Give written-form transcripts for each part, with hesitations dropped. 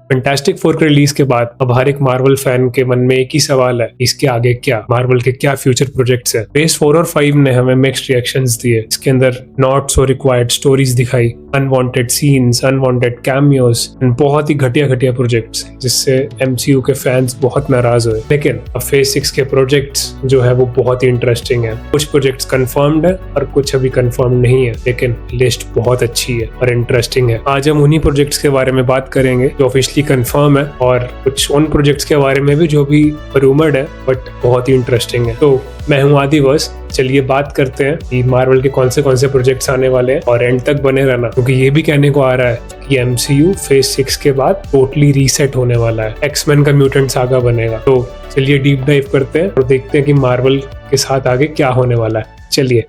Fantastic four के release के बाद अब हर एक मार्वल फैन के मन में एक ही सवाल है, इसके आगे क्या, मार्वल के क्या फ्यूचर प्रोजेक्ट्स है। फेज 4 और 5 ने हमें मिक्स्ड रिएक्शंस दिए। इसके अंदर नॉट सो रिक्वायर्ड स्टोरीज दिखाई, अनवांटेड सीन्स, अनवांटेड कैमियोस, बहुत ही घटिया प्रोजेक्ट्स जिससे एमसीयू के फैंस बहुत नाराज हुए। लेकिन अब फेज 6 के प्रोजेक्ट्स जो है वो बहुत ही इंटरेस्टिंग है। कुछ प्रोजेक्ट्स कंफर्म्ड है और कुछ अभी कंफर्म नहीं है, लेकिन लिस्ट बहुत अच्छी है और इंटरेस्टिंग है। आज हम उन्हीं प्रोजेक्ट्स के बारे में बात करेंगे जो ऑफिशियली कंफर्म है और कुछ उन प्रोजेक्ट्स के बारे में भी जो भी रूमर्ड है बट बहुत ही इंटरेस्टिंग है। तो मैं हूँ आदि बस, चलिए बात करते हैं कि मार्वल के कौन से प्रोजेक्ट्स आने वाले हैं और एंड तक बने रहना, क्योंकि ये भी कहने को आ रहा है कि एमसीयू फेज 6 के बाद टोटली रीसेट होने वाला है। एक्समैन का म्यूटेंट सागा बनेगा। तो चलिए डीप डाइव करते हैं और देखते हैं कि मार्वल के साथ आगे क्या होने वाला है। चलिए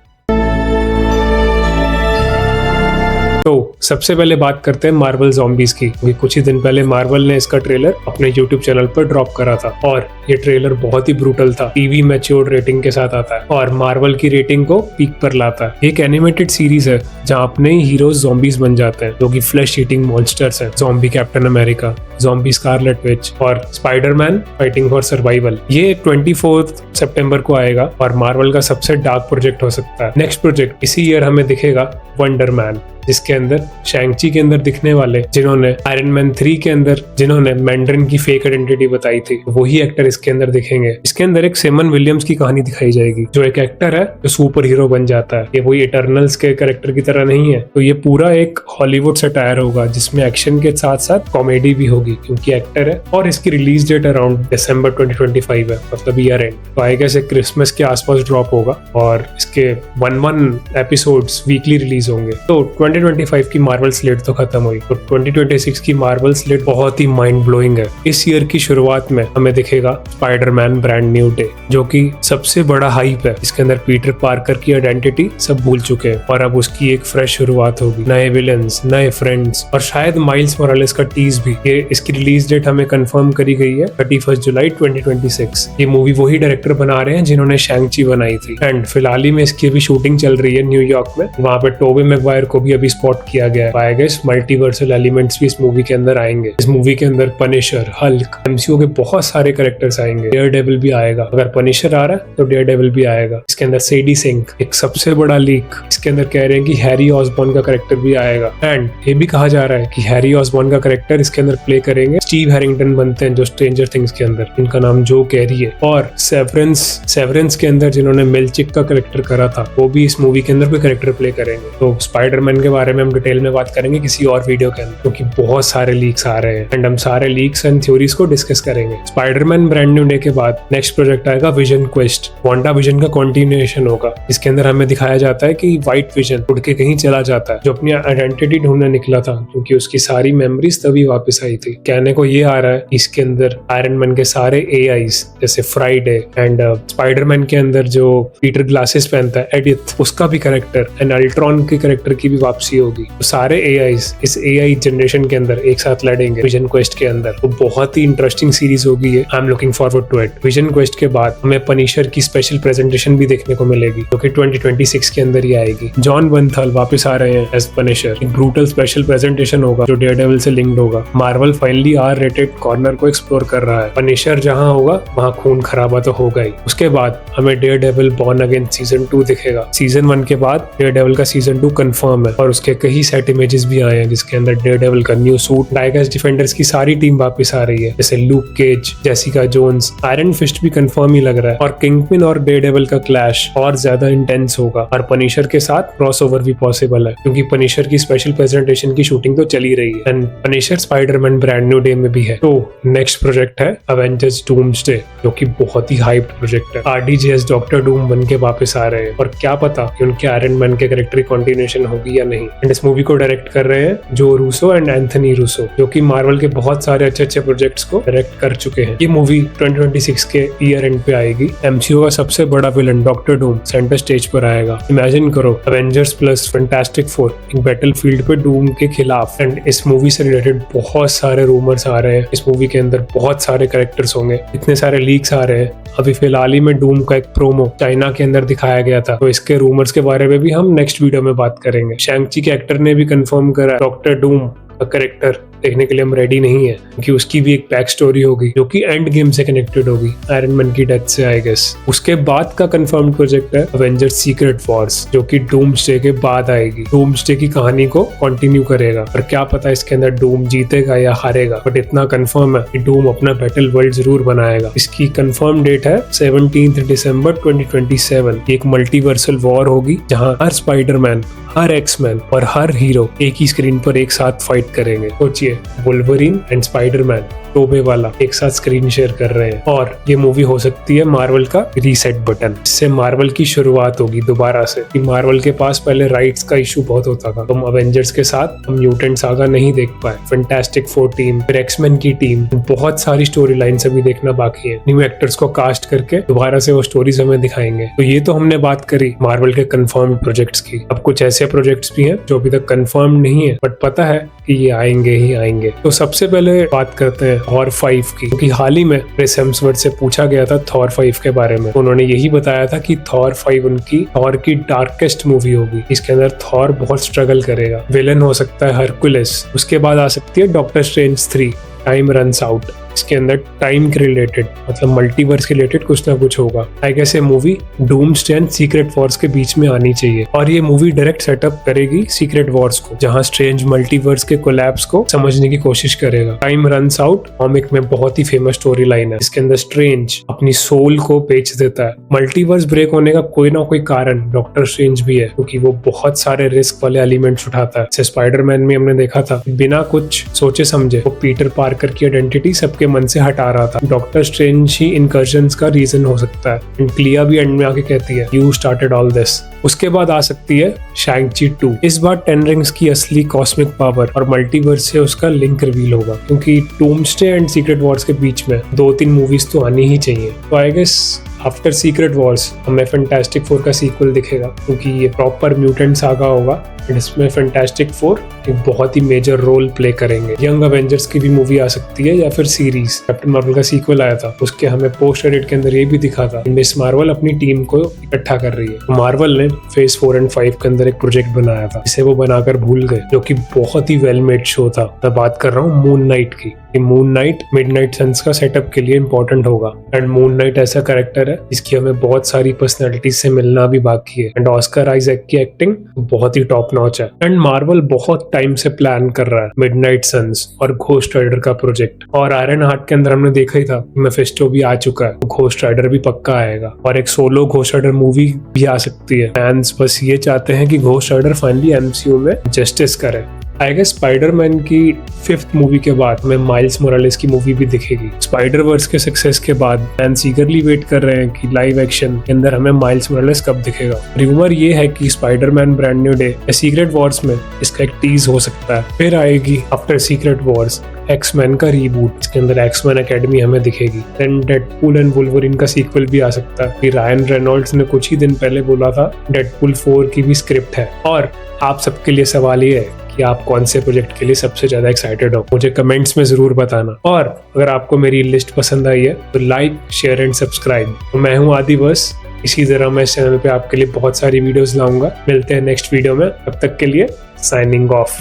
तो सबसे पहले बात करते हैं मार्वल ज़ॉम्बीज़ की, क्योंकि कुछ ही दिन पहले मार्वल ने इसका ट्रेलर अपने यूट्यूब चैनल पर ड्रॉप करा था और ये ट्रेलर बहुत ही ब्रूटल था। टीवी मैच्योर रेटिंग के साथ आता है और मार्वल की रेटिंग को पीक पर लाता है। एक एनिमेटेड सीरीज है जहाँ अपने ही हीरोज ज़ॉम्बीज़ बन जाते हैं जो कि फ्लैश ईटिंग मॉन्स्टर्स हैं। Zombie captain America, zombie Scarlet Witch और स्पाइडरमैन फाइटिंग फॉर सर्वाइवल। ये 24 सितंबर को आएगा और मार्वल का सबसे डार्क प्रोजेक्ट हो सकता है। नेक्स्ट प्रोजेक्ट इसी ईयर हमें दिखेगा वंडर मैन, जिसके अंदर शैंग-ची के अंदर दिखने वाले जिन्होंने आयरन मैन 3 के अंदर जिन्होंने मैंड्रिन की फेक आइडेंटिटी बताई थी, वही एक्टर इसके अंदर दिखेंगे। इसके अंदर एक सिमन विलियम्स की कहानी दिखाई जाएगी, जो एक एक्टर है जो सुपर हीरो बन जाता है। ये वही इटर्नल्स के कैरेक्टर की तरह नहीं है। तो ये पूरा एक हॉलीवुड सटायर होगा जिसमें एक्शन के साथ साथ कॉमेडी भी होगी, क्योंकि एक्टर है। और इसकी रिलीज डेट अराउंड दिसंबर 2025 है, मतलब ईयर एंड। तो आई गेस क्रिसमस के आसपास ड्रॉप होगा और इसके 1 एपिसोड्स वीकली रिलीज होंगे। तो 2025 की मार्वल स्लेट तो खत्म हुई, तो 2026 की मार्वल स्लेट बहुत ही माइंड ब्लोइंग है। इस ईयर की शुरुआत में हमें दिखेगा स्पाइडरमैन ब्रांड न्यू डे, जो कि सबसे बड़ा हाइप है। इसके अंदर पीटर पार्कर की आइडेंटिटी सब भूल चुके हैं और अब उसकी एक फ्रेश शुरुआत होगी। नए विलन्स, नए फ्रेंड्स और शायद माइल्स मोरालेस का टीज भी। ये इसकी रिलीज डेट हमें कंफर्म करी गई है 31 जुलाई 2026। ये मूवी वही डायरेक्टर बना रहे हैं जिन्होंने शैंग-ची बनाई थी एंड फिलहाल ही में इसकी अभी शूटिंग चल रही है न्यूयॉर्क में। वहाँ पे टोबी मैगवायर को भी अभी स्पॉट किया गया है। आई गेस मल्टीवर्सल एलिमेंट्स भी इस मूवी के अंदर आएंगे। इस मूवी के अंदर पनिशर, हल्क, एमसीयू के बहुत सारे कैरेक्टर्स आएंगे। डेयरडेविल भी आएगा। अगर पनिशर आ रहा है तो डेयरडेविल भी आएगा। इसके अंदर सेडी सिंक, एक सबसे बड़ा लीक, इसके अंदर कह रहे हैं कि हैरी ऑसबॉर्न का कैरेक्टर भी आएगा। एंड ये भी कहा जा रहा है कि हैरी ऑसबॉर्न का कैरेक्टर इसके अंदर प्ले करेंगे स्टीव हैरिंगटन बनते हैं जो स्ट्रेंजर थिंग्स के अंदर, इनका नाम जो कैरी है। और सेवरेंस के अंदर जिन्होंने मेलचिक का कैरेक्टर करा था वो भी इस मूवी के अंदर कोई कैरेक्टर प्ले करेंगे। तो स्पाइडरमैन के बारे में हम डिटेल में बात करेंगे किसी और वीडियो के अंदर, क्योंकि बहुत सारे लीक्स आ रहे हैं एंड हम सारे लीक्स एंड थ्योरीज को डिस्कस करेंगे। स्पाइडरमैन ब्रांड न्यू डे के बाद नेक्स्ट प्रोजेक्ट आएगा विजन क्वेस्ट। वांडा विजन का कंटिन्यूएशन होगा। इसके अंदर हमें दिखाया जाता है कि व्हाइट विजन उड़ के कहीं चला जाता है, जो अपनी आइडेंटिटी ढूंढने निकला था, क्योंकि उसकी सारी मेमोरीज तभी वापस आई थी। कहने को ये आ रहा है इसके अंदर आयरन मैन के सारे एआईज जैसे फ्राइडे एंड स्पाइडरमैन के अंदर जो पीटर ग्लासेस पहनता है एडिथ, उसका भी कैरेक्टर एंड अल्ट्रॉन के कैरेक्टर की भी वापसी होगी। तो सारे एआईज इस एआई जनरेशन के अंदर एक साथ लड़ेंगे विजन क्वेस्ट के अंदर। तो बहुत ही इंटरेस्टिंग सीरीज होगी ये। I am looking forward to it. Vision quest के बाद हमें पनिशर की स्पेशल प्रेजेंटेशन भी देखने को मिलेगी, जो कि 2026 के अंदर ही आएगी। जॉन बर्नथल वापस आ रहे हैं एज पनिशर। एक ब्रूटल स्पेशल प्रेजेंटेशन होगा जो डेयरडेविल से लिंक्ड होगा। Marvel finally R rated corner को एक्सप्लोर कर रहा है। पनिशर जहां होगा वहां खून खराबा तो होगा ही। उसके बाद हमें डेयरडेविल बॉर्न अगेन सीजन 2 दिखेगा। सीजन 1 के बाद डेयरडेविल का सीजन 2 कंफर्म है और उसके कई सेट इमेजेस भी आए हैं जिसके अंदर डेयरडेविल का न्यू सूट, टाइगर्स डिफेंडर्स की सारी टीम वापस आ रही है, जैसे Luke Cage, Jessica Jones, Iron Fist भी कंफर्म ही लग रहा है। और किंगपिन और डेयरडेविल का क्लैश और ज्यादा इंटेंस होगा और पनिशर के साथ क्रॉसओवर भी पॉसिबल है, क्योंकि पनिशर की स्पेशल प्रेजेंटेशन की शूटिंग तो चली रही है and Punisher Spiderman brand new day में भी है। तो नेक्स्ट प्रोजेक्ट है एवेंजर्स डूम्सडे, जो कि बहुत ही हाइप्ड प्रोजेक्ट है। आरडीजेएस डॉक्टर डूम बन के वापस आ रहे हैं और क्या पता कि उनके आयरन मैन के कैरेक्टर कंटिन्यूएशन होगी या नहीं। एंड इस मूवी को डायरेक्ट कर रहे हैं जो रूसो एंड एंथनी रूसो, जो कि मार्वल के बहुत सारे अच्छे प्रोजेक्ट्स को डायरेक्ट कर चुके हैं। ये मूवी 2026 के ईयर एंड पे आएगी। एमसीयू का सबसे बड़ा villain doctor Doom centre stage पर आएगा। इमेजिन करो एवेंजर्स प्लस फैंटास्टिक फोर एक बैटल फील्ड पे डूम के खिलाफ। एंड इस मूवी से रिलेटेड बहुत सारे रूमर्स आ रहे हैं। इस मूवी के अंदर बहुत सारे कैरेक्टर्स होंगे, इतने सारे लीक्स आ रहे हैं। अभी फिलहाल ही में डूम का एक प्रोमो चाइना के अंदर दिखाया गया था, तो इसके रूमर्स के बारे में भी हम नेक्स्ट वीडियो में बात करेंगे। शैंग-ची के एक्टर ने भी कंफर्म करा डॉक्टर डूम का कैरेक्टर देखने के लिए हम रेडी नहीं है, क्योंकि उसकी भी एक बैक स्टोरी होगी जो कि एंड गेम से कनेक्टेड होगी, आयरन मैन की डेथ से आई गेस। उसके बाद का कंफर्म्ड प्रोजेक्ट है अवेंजर्स सीक्रेट वॉर्स, जो कि डूम्सडे के बाद आएगी। डूम्सडे की कहानी को कंटिन्यू करेगा, पर क्या पता इसके अंदर डूम जीतेगा या हारेगा, बट इतना कंफर्म है कि डूम अपना बैटल वर्ल्ड जरूर बनाएगा। इसकी कंफर्म डेट है 17 दिसंबर 2027। एक मल्टीवर्सल वॉर होगी जहां हर स्पाइडरमैन, हर एक्समैन और हर हीरो एक ही स्क्रीन पर एक साथ फाइट करेंगे। सोचिए, वुल्वरीन एंड स्पाइडरमैन टोबे वाला एक साथ स्क्रीन शेयर कर रहे हैं, और ये मूवी हो सकती है मार्वल का रीसेट बटन। इससे मार्वल की शुरुआत होगी दोबारा से, कि मार्वल के पास पहले राइट्स का इशू बहुत होता था। हम अवेंजर्स के साथ हम म्यूटेंट सागा नहीं देख पाए, फैंटास्टिक फोर टीम, फिर एक्समैन की टीम, बहुत सारी स्टोरी लाइन्स अभी देखना बाकी है। न्यू एक्टर्स को कास्ट करके दोबारा से वो स्टोरीज हमें दिखाएंगे। तो ये तो हमने बात करी मार्वल के कंफर्म्ड प्रोजेक्ट्स की। अब कुछ ऐसे प्रोजेक्ट्स भी हैं जो अभी तक कंफर्म नहीं है, बट पता है कि ये आएंगे ही आएंगे। तो सबसे पहले बात करते हैं थॉर 5 की, क्योंकि हाल ही में क्रिस हेम्सवर्थ से पूछा गया था थॉर 5 के बारे में। उन्होंने यही बताया था कि थॉर 5 उनकी थॉर की डार्केस्ट मूवी होगी। इसके अंदर थॉर बहुत स्ट्रगल करेगा। विलन हो सकता है हरकुलिस। उसके बाद आ सकती है doctor strange 3 time runs out. इसके अंदर टाइम के रिलेटेड, मतलब मल्टीवर्स के रिलेटेड कुछ ना कुछ होगा। आई गेस ये movie doomsday and secret Wars के बीच में आनी चाहिए, और ये मूवी डायरेक्ट सेटअप करेगी सीक्रेट वॉर्स को, जहां स्ट्रेंज मल्टीवर्स के कोलैप्स को समझने की कोशिश करेगा। टाइम रन्स आउट कॉमिक में बहुत ही फेमस स्टोरी लाइन है। इसके अंदर स्ट्रेंज अपनी सोल को बेच देता है। मल्टीवर्स ब्रेक होने का कोई ना कोई कारण डॉक्टर स्ट्रेंज भी है, क्योंकि वो बहुत सारे रिस्क वाले एलिमेंट्स उठाता है। जैसे स्पाइडरमैन में हमने देखा था, बिना कुछ सोचे समझे वो पीटर पार्कर की आइडेंटिटी सबके मन से हटा रहा था। डॉक्टर स्ट्रेंज ही इनकर्जन्स का रीजन हो सकता है। एंड क्लिया भी एंड में आके कहती है यू स्टार्टेड ऑल दिस। उसके बाद आ सकती है शैंग-ची 2। इस बार 10 रिंग्स की असली कॉस्मिक पावर और मल्टीवर्स से उसका लिंक रिवील होगा, क्योंकि डूम्सडे एंड सीक्रेट वॉर्स के बीच में 2-3 मूवीज तो आनी ही चाहिए। तो I guess after Secret Wars हमें फैंटास्टिक फोर का सीक्वल दिखेगा, क्योंकि ये प्रॉपर म्यूटेंट सागा होगा। इसमें फैंटास्टिक फोर एक बहुत ही मेजर रोल प्ले करेंगे। यंग अवेंजर्स की भी मूवी आ सकती है, या फिर सीरीज। कैप्टन मार्वल का सीक्वल आया था, उसके हमें पोस्ट क्रेडिट के अंदर ये भी दिखा था मिस मार्वल अपनी टीम को इकट्ठा कर रही है। तो मार्वल ने फेज 4 एंड 5 के अंदर एक प्रोजेक्ट बनाया था, जिसे वो बनाकर भूल गए, जो कि बहुत ही वेल मेड शो था। मैं बात कर रहा हूँ मून नाइट की। मून नाइट मिडनाइट सन्स का सेटअप के लिए इंपॉर्टेंट होगा। एंड मून नाइट ऐसा कैरेक्टर है जिसकी हमें बहुत सारी पर्सनैलिटी से मिलना भी बाकी है। एंड ऑस्कर आइजैक की एक्टिंग बहुत ही टॉप नॉच है। एंड मार्वल बहुत टाइम से प्लान कर रहा है मिडनाइट सन्स और घोस्ट राइडर का प्रोजेक्ट। और आयरन हार्ट के अंदर हमने देखा ही था, मेफिस्टो भी आ चुका है, घोस्ट राइडर भी पक्का आएगा, और एक सोलो घोस्ट राइडर मूवी भी आ सकती है। फैंस बस ये चाहते हैं कि घोस्ट राइडर फाइनली एमसीयू में जस्टिस करे। आई गेस स्पाइडरमैन की 5th मूवी के बाद हमें माइल्स मोरालेस की मूवी भी दिखेगी। स्पाइडर वर्स के सक्सेस के बाद फैंस ईगरली वेट कर रहे हैं कि लाइव एक्शन के अंदर हमें माइल्स मोरालेस कब दिखेगा। रूमर ये है कि स्पाइडरमैन ब्रांड न्यू डे या सीक्रेट वॉर्स में इसका एक टीज हो सकता है। फिर आएगी आफ्टर सीक्रेट वॉर्स एक्समैन का रीबूट, इसके अंदर एक्समैन एकेडमी हमें दिखेगी। देन डेडपूल एंड वुल्वरीन का सीक्वल भी आ सकता है। फिर रायन रेनॉल्ड्स ने कुछ ही दिन पहले बोला था डेडपूल 4 की भी स्क्रिप्ट है। और आप सबके लिए सवाल ये है कि आप कौन से प्रोजेक्ट के लिए सबसे ज्यादा एक्साइटेड हो, मुझे कमेंट्स में जरूर बताना। और अगर आपको मेरी लिस्ट पसंद आई है तो लाइक, शेयर एंड सब्सक्राइब। मैं हूँ आदि बस। इसी तरह मैं इस चैनल पे आपके लिए बहुत सारी वीडियोस लाऊंगा। मिलते हैं नेक्स्ट वीडियो में, तब तक के लिए साइनिंग ऑफ।